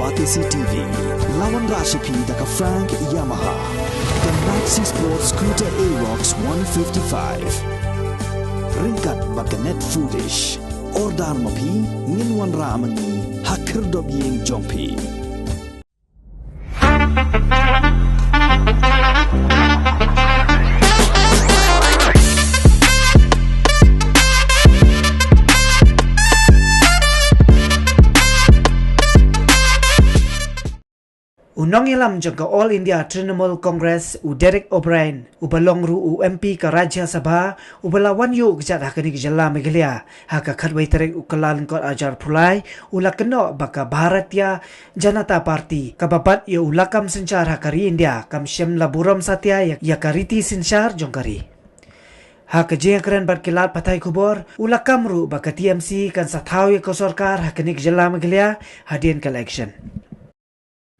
Batisi TV, Lawan Rashipi Daka Frank Yamaha, the Maxi Sports Scooter Arox 155, Ringkat Bakanet Foodish, Ordar Mapi, Ninwan Ramani, Hakir Dobying Jompi. Unong ilam jangka All India Trinamool Congress u Derek O'Brien u balongru u MP ka Rajya Sabha u balawan yu gejat hakani gejala Meghalaya haka khatwai terek u kalan kot ajar pulai u lakeno baka Bharatiya Janata Party kabapat yu lakam Synshar hakari India kam Shym la Burom satya ya Riti Synshar jongkari. Hak jengkeren bat kilat patai kubor ula kamru baka TMC kan sathau ya ko sarkar hakani gejala Meghalaya hadien collection.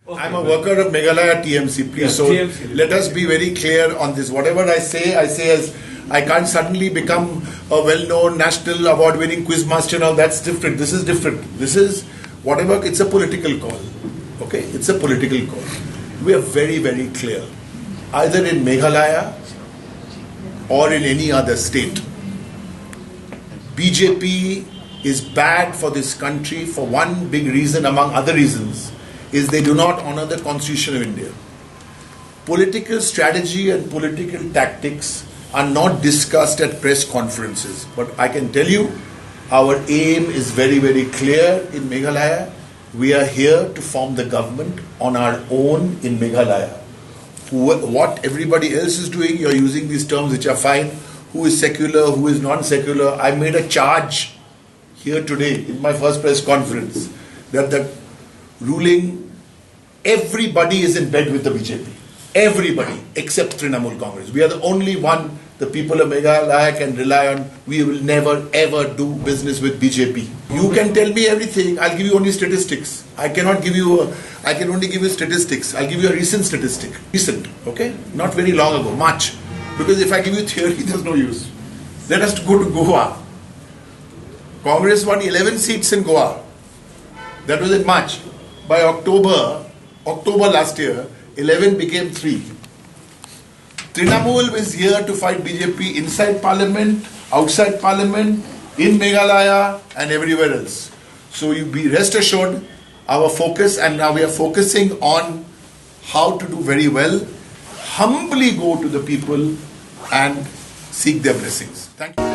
Okay. I'm a worker of Meghalaya TMC, please. Yes, so TMC. Let us be very clear on this. Whatever I say as I can't suddenly become a well-known national award-winning quiz master and all. That's different. This is different. This is whatever. It's a political call. Okay, it's a political call. We are very, very clear. Either in Meghalaya or in any other state, BJP is bad for this country for one big reason, among other reasons, is they do not honor the Constitution of India. Political strategy and political tactics are not discussed at press conferences. But I can tell you, our aim is very, very clear in Meghalaya. We are here to form the government on our own in Meghalaya. What everybody else is doing, you're using these terms which are fine. Who is secular, who is non-secular. I made a charge here today in my first press conference that the ruling, everybody is in bed with the BJP. Everybody except Trinamool Congress. We are the only one the people of Meghalaya can rely on. We will never ever do business with BJP. You can tell me everything. I'll give you only statistics. I can only give you statistics. I'll give you a recent statistic. Recent, okay? Not very long ago, March. Because if I give you theory, there's no use. Let us go to Goa. Congress won 11 seats in Goa. That was in March. By October last year, 11 became 3. Trinamool is here to fight BJP inside Parliament, outside Parliament, in Meghalaya and everywhere else. So you be rest assured, our focus, and now we are focusing on how to do very well, humbly go to the people and seek their blessings. Thank you.